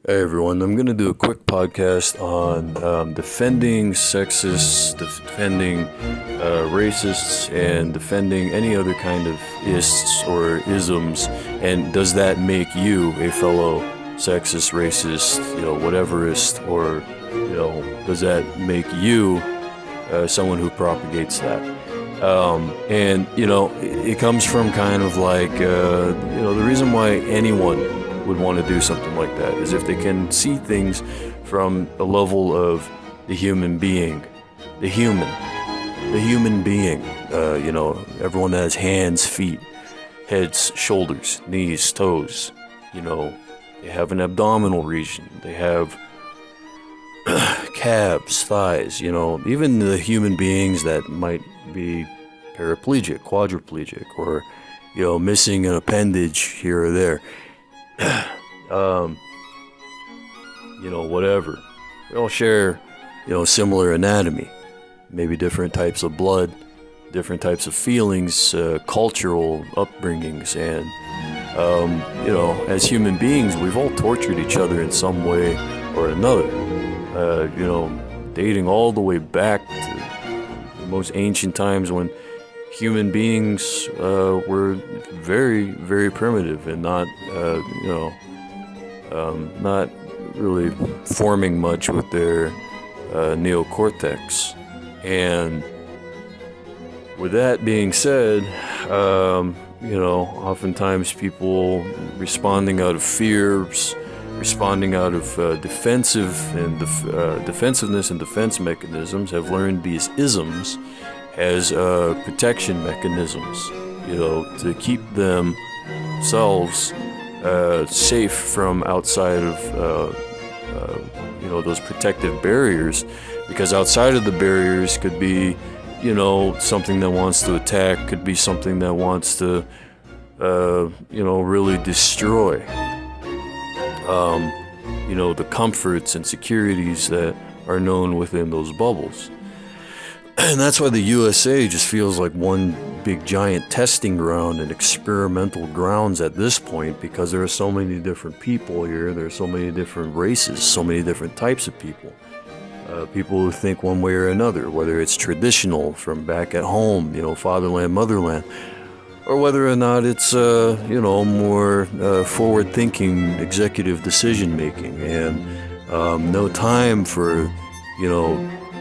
Hey everyone, I'm going to do a quick podcast on defending sexists, defending racists, and defending any other kind of ists or isms. And does that make you a fellow sexist, racist, whateverist, or, does that make you someone who propagates that? It comes from kind of like, the reason why anyone would want to do something like that is if they can see things from a level of the human being, the human being. Everyone has hands, feet, heads, shoulders, knees, toes. They have an abdominal region. They have calves, thighs. Even the human beings that might be paraplegic, quadriplegic, or missing an appendage here or there. Whatever. We all share, similar anatomy, maybe different types of blood, different types of feelings, cultural upbringings, and, as human beings, we've all tortured each other in some way or another, dating all the way back to the most ancient times when human beings were very, very primitive and not really forming much with their neocortex. And with that being said, oftentimes people responding out of fears, responding out of defensiveness and defense mechanisms have learned these isms as protection mechanisms, to keep themselves safe from outside of, those protective barriers, because outside of the barriers could be, something that wants to attack, could be something that wants to, really destroy, the comforts and securities that are known within those bubbles. And that's why the USA just feels like one big giant testing ground and experimental grounds at this point, because there are so many different people here, there are so many different races, so many different types of people. People who think one way or another, whether it's traditional from back at home, fatherland, motherland, or whether or not it's, more forward-thinking executive decision-making, and no time for,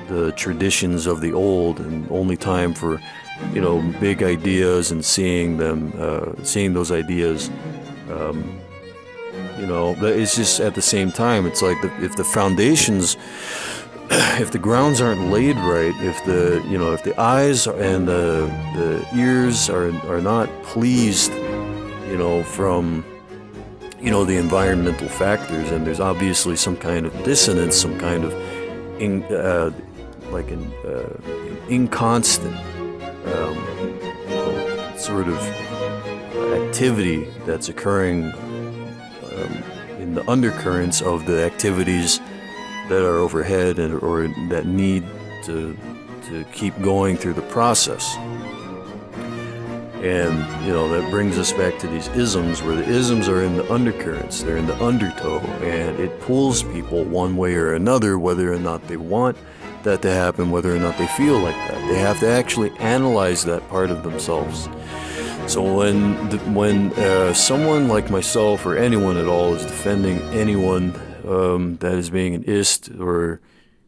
the traditions of the old, and only time for, big ideas and seeing those ideas. It's just at the same time, it's like if the foundations, if the grounds aren't laid right, if the eyes and the ears are not pleased, from, the environmental factors, and there's obviously some kind of dissonance, some kind of an inconstant sort of activity that's occurring in the undercurrents of the activities that are overhead or that need to keep going through the process. And, that brings us back to these isms, where the isms are in the undercurrents, they're in the undertow, and it pulls people one way or another, whether or not they want that to happen, whether or not they feel like that. They have to actually analyze that part of themselves. So when someone like myself or anyone at all is defending anyone that is being an ist or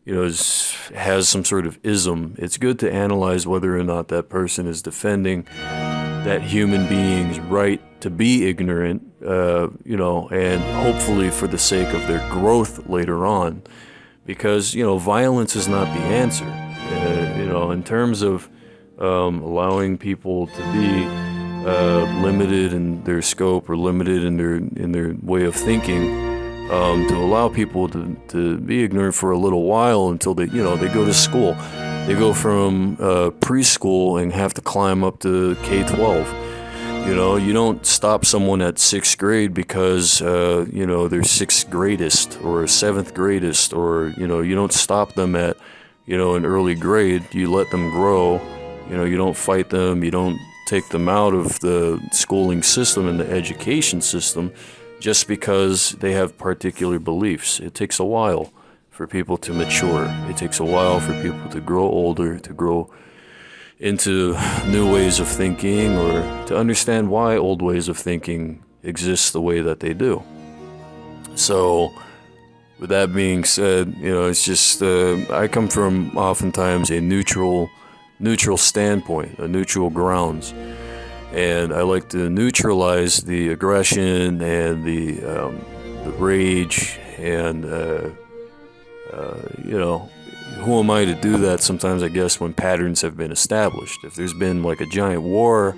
has some sort of ism, it's good to analyze whether or not that person is defending that human being's right to be ignorant, and hopefully for the sake of their growth later on, because violence is not the answer. In terms of allowing people to be limited in their scope or limited in their way of thinking, to allow people to be ignorant for a little while until they go to school. They go from preschool and have to climb up to K-12. You don't stop someone at 6th grade because, they're 6th gradest or 7th gradest, or, you don't stop them at, an early grade. You let them grow. You don't fight them. You don't take them out of the schooling system and the education system. just because they have particular beliefs. It takes a while for people to mature. It takes a while for people to grow older, to grow into new ways of thinking, or to understand why old ways of thinking exist the way that they do. So, with that being said, it's just I come from oftentimes a neutral standpoint, a neutral grounds, and I like to neutralize the aggression and the rage, and who am I to do that? Sometimes I guess when patterns have been established, if there's been like a giant war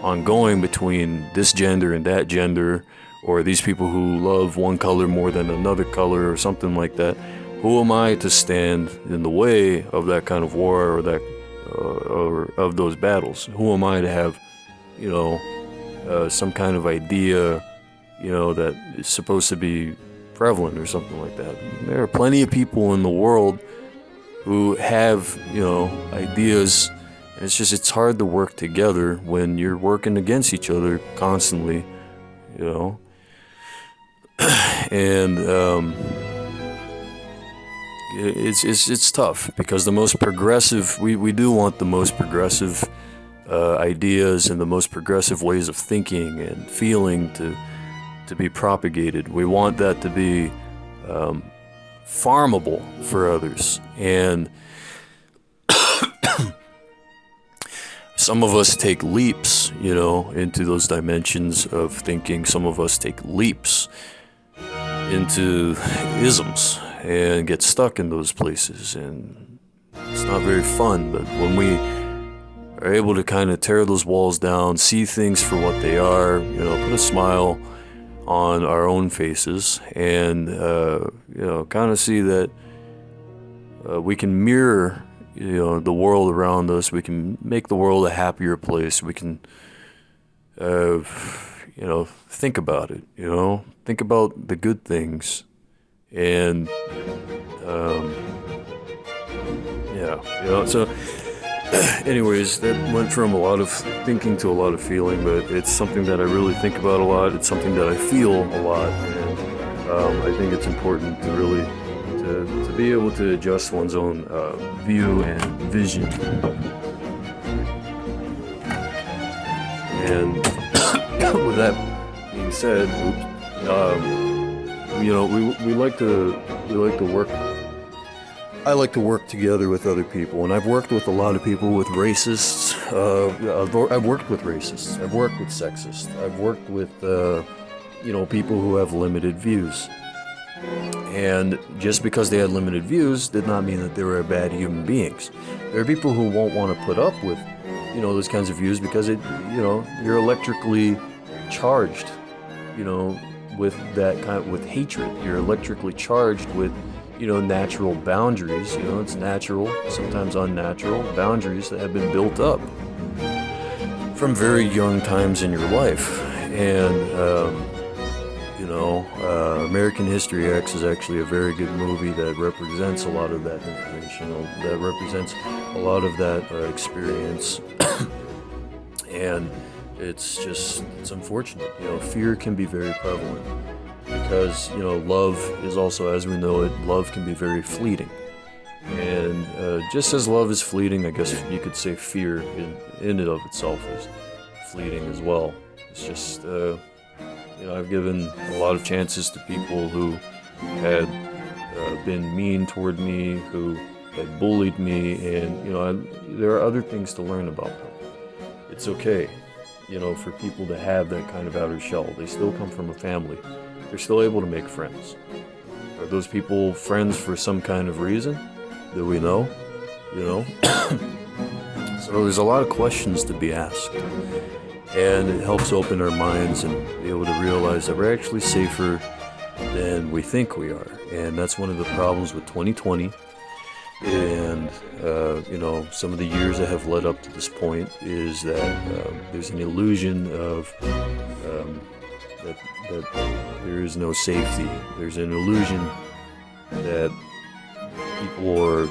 ongoing between this gender and that gender, or these people who love one color more than another color or something like that, who am I to stand in the way of that kind of war, or that or of those battles? Who am I to have some kind of idea that is supposed to be prevalent or something like that? There are plenty of people in the world who have ideas, and it's hard to work together when you're working against each other constantly, and it's tough, because the most progressive, we do want the most progressive ideas and the most progressive ways of thinking and feeling to be propagated. We want that to be farmable for others, and some of us take leaps, into those dimensions of thinking. Some of us take leaps into isms and get stuck in those places, and it's not very fun. But when we are able to kind of tear those walls down, see things for what they are, put a smile on our own faces, and kind of see that we can mirror the world around us. We can make the world a happier place. We can think about it, think about the good things, and so anyways, that went from a lot of thinking to a lot of feeling, but it's something that I really think about a lot. It's something that I feel a lot, and I think it's important to really to be able to adjust one's own view and vision. And with that being said, we like to work. I like to work together with other people, and I've worked with a lot of people, with racists. I've worked with racists. I've worked with sexists. I've worked with people who have limited views. And just because they had limited views did not mean that they were bad human beings. There are people who won't want to put up with those kinds of views, because you're electrically charged, with that with hatred. You're electrically charged with natural boundaries. It's natural, sometimes unnatural boundaries that have been built up from very young times in your life. And American History X is actually a very good movie that represents a lot of that information, that represents a lot of that experience. And it's unfortunate. Fear can be very prevalent, because love is also, as we know it, love can be very fleeting. And just as love is fleeting, I guess you could say fear in and of itself is fleeting as well. It's just I've given a lot of chances to people who had been mean toward me, who had bullied me, and there are other things to learn about them. It's okay, for people to have that kind of outer shell. They still come from a family. They're still able to make friends. Are those people friends for some kind of reason? Do we know? So there's a lot of questions to be asked. And it helps open our minds and be able to realize that we're actually safer than we think we are. And that's one of the problems with 2020. And, some of the years that have led up to this point is that there's an illusion of that there is no safety. There's an illusion that people are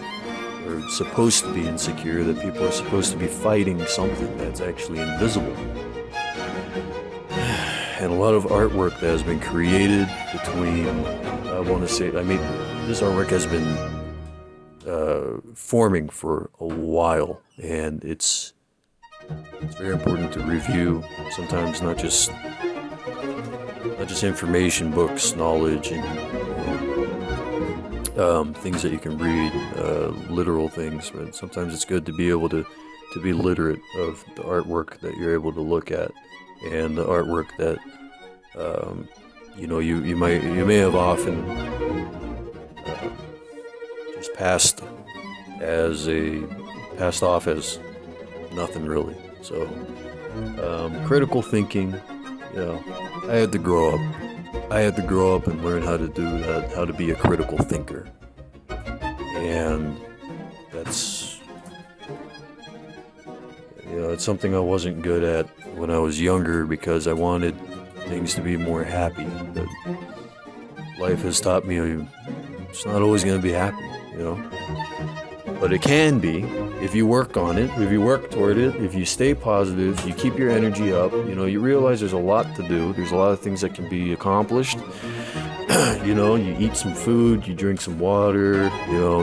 supposed to be insecure, that people are supposed to be fighting something that's actually invisible. and a lot of artwork that has been created between, I want to say, I mean, this artwork has been forming for a while, and it's very important to review. Sometimes not just information, books, knowledge, and things that you can read, literal things. But sometimes it's good to be able to be literate of the artwork that you're able to look at, and the artwork that you may have often just passed off as nothing really. So critical thinking, I had to grow up. I had to grow up and learn how to do that, how to be a critical thinker. And that's, it's something I wasn't good at when I was younger because I wanted things to be more happy. But life has taught me it's not always going to be happy, But it can be if you work on it, if you work toward it, if you stay positive, you keep your energy up, you realize there's a lot to do. There's a lot of things that can be accomplished. You eat some food, you drink some water,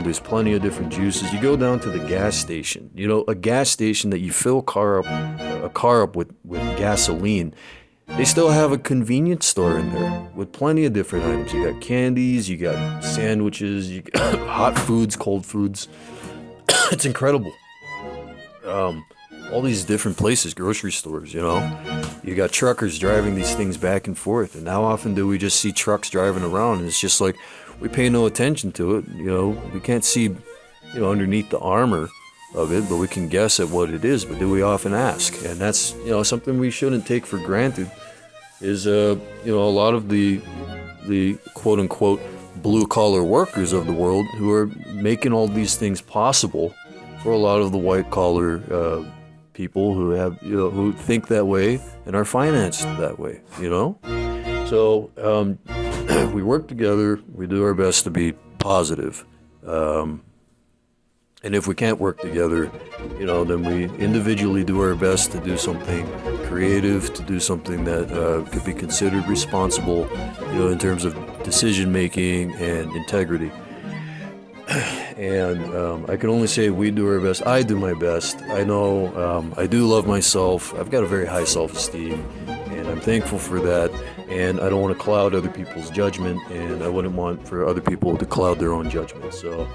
there's plenty of different juices. You go down to the gas station, a gas station that you fill a car up with gasoline. They still have a convenience store in there with plenty of different items. You got candies, you got sandwiches, you got hot foods, cold foods. It's incredible. All these different places, grocery stores, You got truckers driving these things back and forth. And how often do we just see trucks driving around? And it's just like, we pay no attention to it. We can't see, underneath the armor of it, but we can guess at what it is. But do we often ask? And that's, something we shouldn't take for granted is, a lot of the quote unquote blue collar workers of the world who are making all these things possible for a lot of the white collar people who have, who think that way and are financed that way, So we work together, we do our best to be positive. And if we can't work together, then we individually do our best to do something creative, to do something that could be considered responsible, in terms of decision making and integrity. And I can only say we do our best. I do my best. I know I do love myself. I've got a very high self-esteem, and I'm thankful for that. And I don't want to cloud other people's judgment, and I wouldn't want for other people to cloud their own judgment. So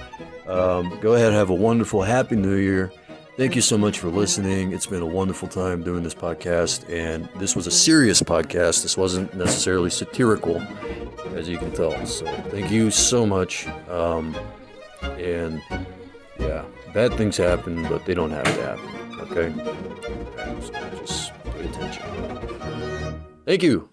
go ahead, have a wonderful, happy New Year. Thank you so much for listening. It's been a wonderful time doing this podcast, and this was a serious podcast. This wasn't necessarily satirical, as you can tell. So thank you so much. And yeah, bad things happen, but they don't have to happen, okay? So just pay attention. Thank you.